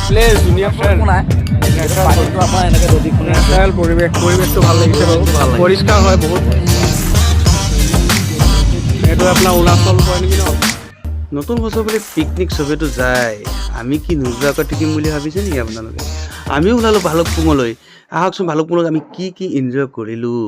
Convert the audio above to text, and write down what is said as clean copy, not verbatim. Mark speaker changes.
Speaker 1: Place ধুনীয়া friend
Speaker 2: নাই পানীটো আমাৰ এনেকৈ নদীখনে
Speaker 1: নেচাৰেল পৰিৱেশটো ভাল লাগিছে বাৰু
Speaker 2: ভাল লাগিছে।
Speaker 1: পৰিষ্কাৰ হয় বহুত এইটো আপোনাৰ অৰুণাচল পৰে নেকি ন
Speaker 3: নতুন বছৰ বুলি পিকনিক চবেতো যায় আমি কি নোযোৱাকৈ থাকিম বুলি ভাবিছে নেকি আপোনালোকে আমিও ওলালোঁ ভালুকপুঙলৈ আহকচোন ভালুকপুঙত আমি কি এনজয় কৰিলোঁ